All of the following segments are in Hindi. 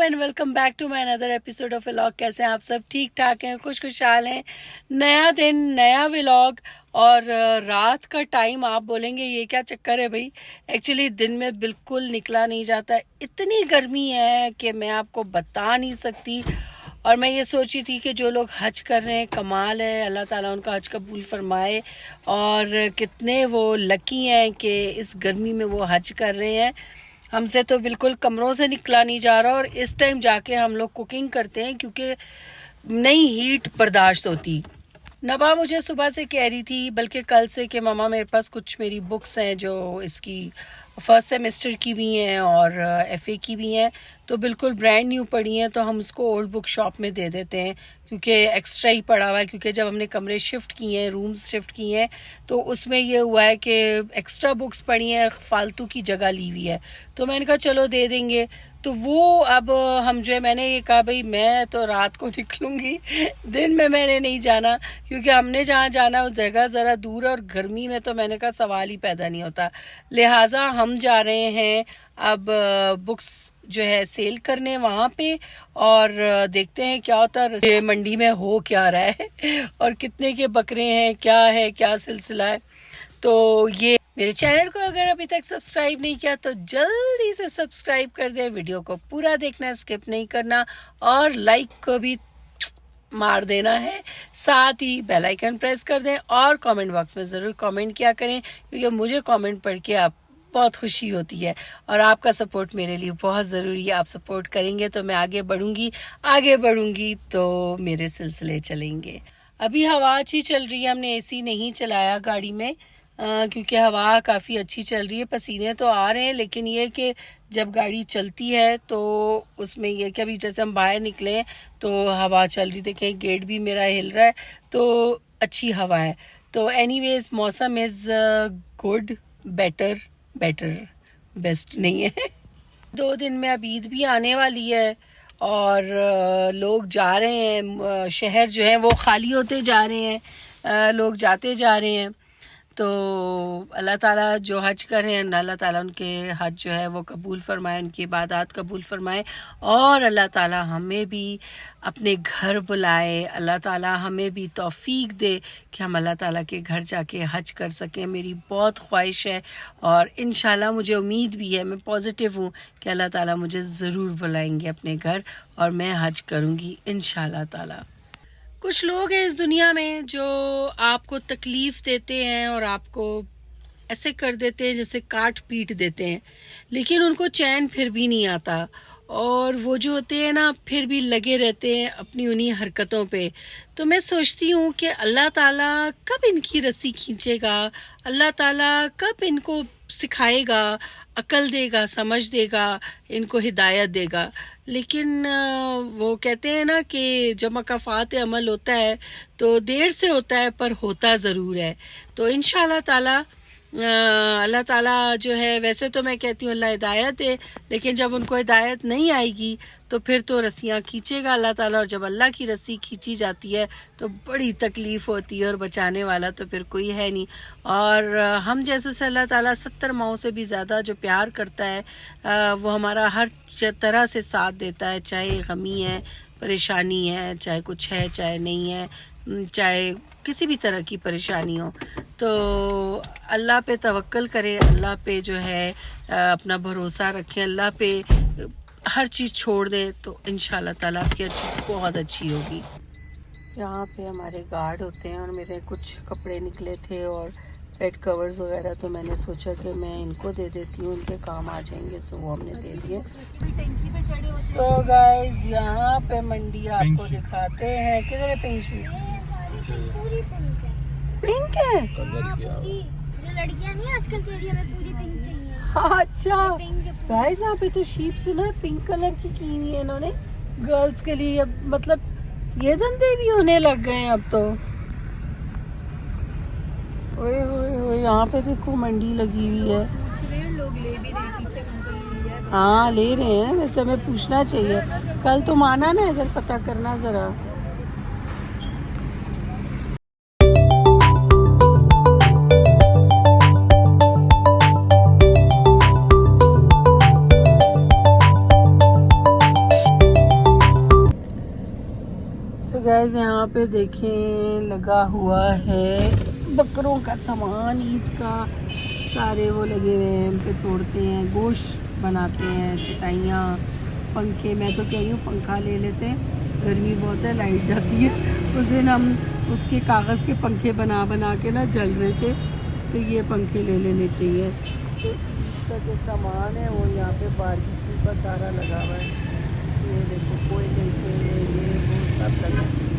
And welcome back to my another episode of vlog. कैसे हैं आप सब? ठीक ठाक हैं, खुशखुशाल हैं। नया दिन, नया व्लॉग और रात का टाइम। आप बोलेंगे ये क्या चक्कर है भाई? एक्चुअली दिन में बिल्कुल निकला नहीं जाता, इतनी गर्मी है कि मैं आपको बता नहीं सकती। और मैं ये सोची थी कि जो लोग हज कर रहे हैं, कमाल है, अल्लाह ताला उनका हज कबूल फरमाए। और कितने वो लकी हैं कि इस गर्मी में वो हज कर रहे हैं। हमसे तो बिल्कुल कमरों से निकला नहीं जा रहा। और इस टाइम जाके हम लोग कुकिंग करते हैं क्योंकि नहीं हीट बर्दाश्त होती। नबा मुझे सुबह से कह रही थी, बल्कि कल से, कि मामा मेरे पास कुछ मेरी बुक्स हैं जो इसकी फर्स्ट सेमेस्टर की भी हैं और एफए की भी हैं, तो बिल्कुल ब्रांड न्यू पड़ी हैं, तो हम उसको ओल्ड बुक शॉप में दे देते हैं क्योंकि एक्स्ट्रा ही पड़ा हुआ है। क्योंकि जब हमने कमरे शिफ्ट किए हैं, रूम्स शिफ्ट किए हैं, तो उसमें ये हुआ है कि एक्स्ट्रा बुक्स पड़ी हैं, फालतू की जगह ली हुई है। तो मैंने कहा चलो दे देंगे। तो वो अब हम जो है, मैंने ये कहा भाई मैं तो रात को निकलूंगी, दिन में मैंने नहीं जाना क्योंकि हमने जहाँ जाना उस जगह ज़रा दूर है और गर्मी में तो मैंने कहा सवाल ही पैदा नहीं होता। लिहाजा हम जा रहे हैं अब बुक्स जो है सेल करने वहाँ पे, और देखते हैं क्या होता है, मंडी में हो क्या रहा है और कितने के बकरे हैं, क्या है, क्या सिलसिला है। तो ये मेरे चैनल को अगर अभी तक सब्सक्राइब नहीं किया तो जल्दी से सब्सक्राइब कर दे, वीडियो को पूरा देखना, स्किप नहीं करना, और लाइक को भी मार देना है। साथ ही बेल आइकन प्रेस कर दें और कमेंट बॉक्स में ज़रूर कमेंट किया करें क्योंकि मुझे कमेंट पढ़ के आप बहुत खुशी होती है और आपका सपोर्ट मेरे लिए बहुत ज़रूरी है। आप सपोर्ट करेंगे तो मैं आगे बढ़ूंगी तो मेरे सिलसिले चलेंगे। अभी हवा अच्छी चल रही है, हमने एसी नहीं चलाया गाड़ी में क्योंकि हवा काफ़ी अच्छी चल रही है। पसीने तो आ रहे हैं, लेकिन ये कि जब गाड़ी चलती है तो उसमें ये कि अभी जैसे हम बाहर निकले तो हवा चल रही, देखें गेट भी मेरा हिल रहा है, तो अच्छी हवा है। तो एनीवेज मौसम इज़ गुड, बेटर बेस्ट नहीं है। 2 दिन में अब ईद भी आने वाली है और लोग जा रहे हैं, शहर जो है वो खाली होते जा रहे हैं, लोग जाते जा रहे हैं। तो अल्लाह ताला जो हज कर रहे हैं, अल्लाह ताला उनके हज जो है वो कबूल फरमाए, उनकी इबादत कबूल फरमाए, और अल्लाह ताला हमें भी अपने घर बुलाए। अल्लाह ताला हमें भी तौफीक दे कि हम अल्लाह ताला के घर जाके हज कर सकें। मेरी बहुत ख्वाहिश है और इंशाल्लाह मुझे उम्मीद भी है, मैं पॉजिटिव हूँ कि अल्लाह ताला मुझे ज़रूर बुलाएंगे अपने घर और मैं हज करूँगी इंशाल्लाह ताला। कुछ लोग हैं इस दुनिया में जो आपको तकलीफ़ देते हैं और आपको ऐसे कर देते हैं जैसे काट पीट देते हैं, लेकिन उनको चैन फिर भी नहीं आता और वो जो होते हैं ना फिर भी लगे रहते हैं अपनी उन्हीं हरकतों पे। तो मैं सोचती हूँ कि अल्लाह ताला कब इनकी रस्सी खींचेगा, अल्लाह ताला कब इनको सिखाएगा, अकल देगा, समझ देगा, इनको हिदायत देगा। लेकिन वो कहते हैं ना कि जब मकाफात अमल होता है तो देर से होता है पर होता ज़रूर है। तो इंशाअल्लाह ताला अल्लाह ताला जो है, वैसे तो मैं कहती हूँ अल्लाह हिदायत है, लेकिन जब उनको हिदायत नहीं आएगी तो फिर तो रस्सियाँ खींचेगा अल्लाह ताला, और जब अल्लाह की रस्सी खींची जाती है तो बड़ी तकलीफ़ होती है और बचाने वाला तो फिर कोई है नहीं। और हम जैसे से अल्लाह ताला 70 माओं से भी ज़्यादा जो प्यार करता है, वो हमारा हर तरह से साथ देता है, चाहे गमी है, परेशानी है, चाहे कुछ है, चाहे नहीं है, चाहे किसी भी तरह की परेशानी हो। तो अल्लाह पे तवक्कल करें, अल्लाह पे जो है अपना भरोसा रखें, अल्लाह पे हर चीज़ छोड़ दें तो इंशाल्लाह ताला आपकी हर चीज़ बहुत अच्छी होगी। यहाँ पे हमारे गार्ड होते हैं और मेरे कुछ कपड़े निकले थे और बेड कवर्स वगैरह, तो मैंने सोचा कि मैं इनको दे देती हूँ, उनके काम आ जाएंगे, सो वो हमने दे दिए। सो गाइस यहाँ पे मंडी आपको दिखाते हैं। किधर है पिंक शू? पिंक है, जो लड़कियां नहीं आजकल कह रही हमें पूरी पिंक चाहिए। अच्छा गाइस यहाँ पे तो शीप सुना है पिंक कलर की हुई है इन्होंने गर्ल्स के लिए। अब मतलब ये धंधे भी होने लग गए हैं अब तो। ओए होए होए, यहाँ पे देखो मंडी लगी हुई है। लोग ले भी रहे, पीछे अंकल लिया है। हाँ ले रहे हैं, वैसे हमें पूछना चाहिए, कल तुम आना ना इधर, पता करना ज़रा। यहाँ पे देखें लगा हुआ है बकरों का सामान, ईद का सारे वो लगे हुए हैं, पे तोड़ते हैं, गोश्त बनाते हैं, चटाइयाँ, पंखे। मैं तो कह रही हूँ पंखा ले लेते हैं, गर्मी बहुत है, लाइट जाती है। उस दिन हम उसके कागज़ के पंखे बना बना के ना जल रहे थे, तो ये पंखे ले लेने चाहिए। तो इसका जो सामान है वो यहाँ पे बारबेक्यू का सारा लगा हुआ है। ये देखो कोयले से ये वो सब लगा है।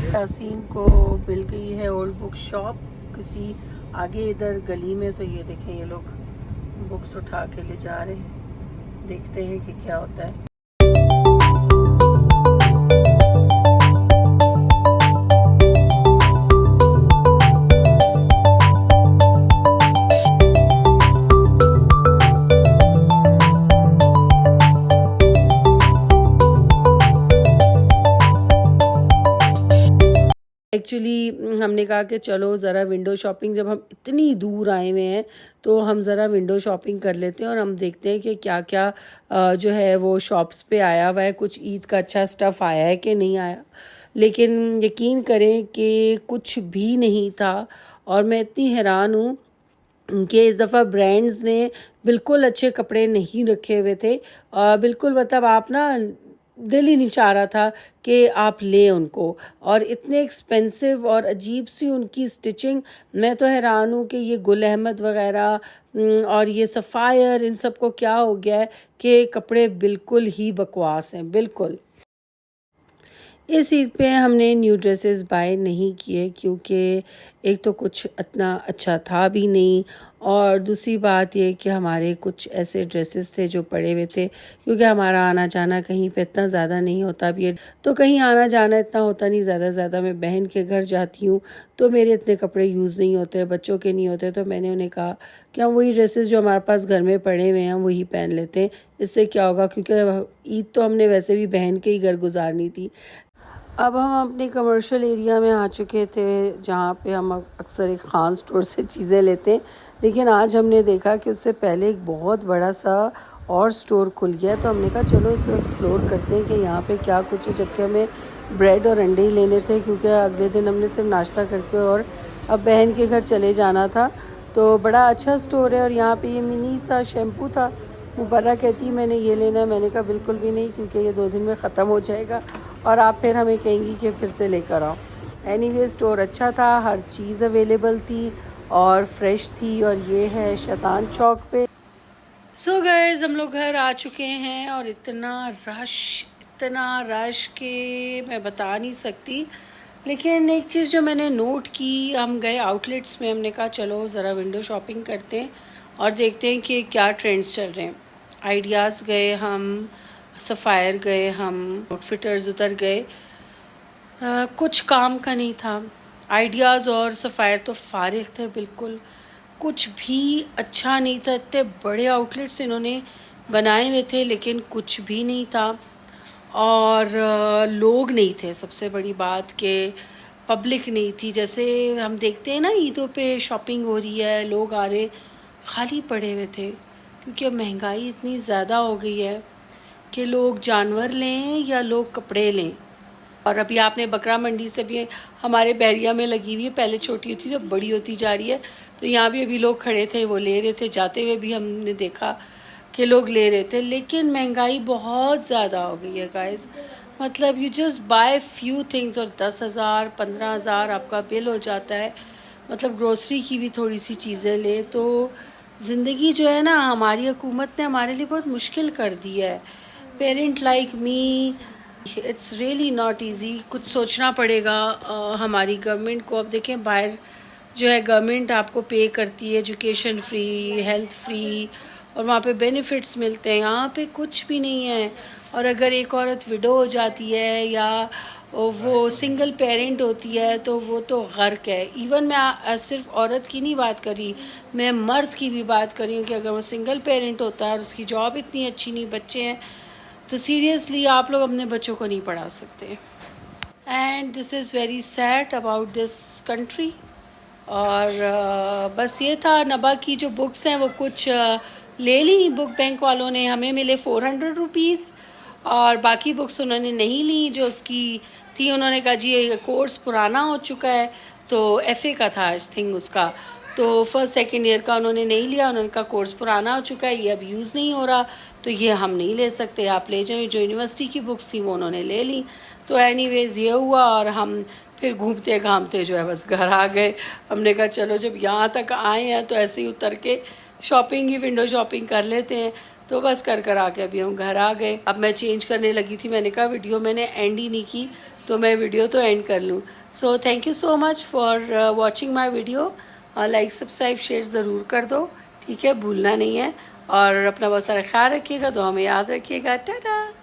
यासीन को मिल गई है ओल्ड बुक शॉप किसी आगे इधर गली में, तो ये देखें ये लोग बुक्स उठा के ले जा रहे हैं। देखते हैं कि क्या होता है। एक्चुअली हमने कहा कि चलो ज़रा विंडो शॉपिंग, जब हम इतनी दूर आए हुए हैं तो हम ज़रा विंडो शॉपिंग कर लेते हैं और हम देखते हैं कि क्या क्या जो है वो शॉप्स पे आया हुआ है, कुछ ईद का अच्छा स्टफ़ आया है कि नहीं आया। लेकिन यकीन करें कि कुछ भी नहीं था और मैं इतनी हैरान हूँ कि इस दफ़ा ब्रांड्स ने बिल्कुल अच्छे कपड़े नहीं रखे हुए थे। बिल्कुल मतलब आप ना दिल ही नहीं चाह रहा था कि आप लें उनको, और इतने एक्सपेंसिव और अजीब सी उनकी स्टिचिंग। मैं तो हैरान हूँ कि ये गुल अहमद वग़ैरह और ये सफ़ायर, इन सब को क्या हो गया है कि कपड़े बिल्कुल ही बकवास हैं, बिल्कुल। इस ईद पे हमने न्यू ड्रेसेस बाय नहीं किए क्योंकि एक तो कुछ इतना अच्छा था भी नहीं, और दूसरी बात ये कि हमारे कुछ ऐसे ड्रेसेस थे जो पड़े हुए थे, क्योंकि हमारा आना जाना कहीं पे इतना ज़्यादा नहीं होता भी है, तो कहीं आना जाना इतना होता नहीं। ज़्यादा मैं बहन के घर जाती हूँ तो मेरे इतने कपड़े यूज़ नहीं होते, बच्चों के नहीं होते, तो मैंने उन्हें कहा कि हम वही ड्रेसेस जो हमारे पास घर में पड़े हुए हैं वही पहन लेते हैं। इससे क्या होगा, क्योंकि ईद तो हमने वैसे भी बहन के ही घर गुजारनी थी। अब हम अपने कमर्शियल एरिया में आ चुके थे जहाँ पे हम अक्सर एक ख़ान स्टोर से चीज़ें लेते हैं, लेकिन आज हमने देखा कि उससे पहले एक बहुत बड़ा सा और स्टोर खुल गया है, तो हमने कहा चलो इसको एक्सप्लोर करते हैं कि यहाँ पे क्या कुछ है। जबकि हमें ब्रेड और अंडे ही लेने थे क्योंकि अगले दिन हमने सिर्फ नाश्ता करके और अब बहन के घर चले जाना था। तो बड़ा अच्छा स्टोर है और यहाँ पे ये मिनी सा शैम्पू था। मुबर्रा कहती मैंने ये लेना है, मैंने कहा बिल्कुल भी नहीं क्योंकि ये 2 दिन में ख़त्म हो जाएगा और आप फिर हमें कहेंगी कि फिर से लेकर आओ। एनीवे स्टोर अच्छा था, हर चीज़ अवेलेबल थी और फ्रेश थी, और ये है शैतान चौक पे। सो गाइस हम लोग घर आ चुके हैं और इतना रश के मैं बता नहीं सकती। लेकिन एक चीज़ जो मैंने नोट की, हम गए आउटलेट्स में, हमने कहा चलो ज़रा विंडो शॉपिंग करते हैं और देखते हैं कि क्या ट्रेंड्स चल रहे हैं। आइडियाज़ गए हम, सफ़ायर गए हम, आउटफिटर्स उतर गए, कुछ काम का नहीं था। आइडियाज़ और सफ़ायर तो फारिग थे बिल्कुल, कुछ भी अच्छा नहीं था। इतने बड़े आउटलेट्स इन्होंने बनाए हुए थे लेकिन कुछ भी नहीं था, और लोग नहीं थे। सबसे बड़ी बात कि पब्लिक नहीं थी। जैसे हम देखते हैं ना ईदों पे शॉपिंग हो रही है, लोग आ रहे, खाली पड़े हुए थे, क्योंकि अब महंगाई इतनी ज़्यादा हो गई है कि लोग जानवर लें या लोग कपड़े लें। और अभी आपने बकरा मंडी से भी हमारे बैरिया में लगी हुई है, पहले छोटी होती थी अब बड़ी होती जा रही है, तो यहाँ भी अभी लोग खड़े थे, वो ले रहे थे। जाते हुए भी हमने देखा कि लोग ले रहे थे, लेकिन महंगाई बहुत ज़्यादा हो गई है गाइस। मतलब you just by few things और 10,000 15,000 आपका बिल हो जाता है। मतलब ग्रोसरी की भी थोड़ी सी चीज़ें लें तो ज़िंदगी जो है ना, हमारी हुकूमत ने हमारे लिए बहुत मुश्किल कर दी है। Parent like me, it's really not easy. कुछ सोचना पड़ेगा हमारी गवर्नमेंट को। अब देखें बाहर जो है गवर्नमेंट आपको पे करती है एजुकेशन फ्री, हेल्थ फ्री, और वहाँ पे बेनिफिट्स मिलते हैं। यहाँ पे कुछ भी नहीं है। और अगर एक औरत विडो हो जाती है या वो सिंगल पेरेंट होती है तो वो तो गर्क है। इवन मैं सिर्फ औरत की नहीं बात कर रही, मैं मर्द की भी बात कर रही हूँ कि अगर वो सिंगल पेरेंट होता है और उसकी जॉब इतनी अच्छी नहीं, बच्चे हैं, तो सीरियसली आप लोग अपने बच्चों को नहीं पढ़ा सकते। And this is very sad about this country. और बस ये था। नबा की जो बुक्स हैं वो कुछ ले ली बुक बैंक वालों ने, हमें मिले 400 रुपीज़ और बाकी बुक्स उन्होंने नहीं ली जो उसकी थी। उन्होंने कहा जी ये कोर्स पुराना हो चुका है, तो FA का था आई थिंक उसका, तो फर्स्ट सेकेंड ईयर का उन्होंने नहीं लिया। उन्होंने कहा कोर्स पुराना हो चुका है, ये अब यूज़ नहीं हो रहा, तो ये हम नहीं ले सकते, आप ले जाएं। जो यूनिवर्सिटी की बुक्स थी वो उन्होंने ले ली। तो एनीवेज ये हुआ और हम फिर घूमते घामते जो है बस घर आ गए। हमने कहा चलो जब यहाँ तक आए हैं तो ऐसे ही उतर के शॉपिंग ही, विंडो शॉपिंग कर लेते हैं। तो बस कर आके अभी हम घर आ गए। अब मैं चेंज करने लगी थी, मैंने कहा वीडियो मैंने एंड ही नहीं की, तो मैं वीडियो तो एंड कर लूँ। So thank you so much for watching my video. Like subscribe share ज़रूर कर दो, ठीक है, भूलना नहीं है। और अपना बहुत सारा ख्याल रखिएगा, तो हमें याद रखिएगा। टाटा।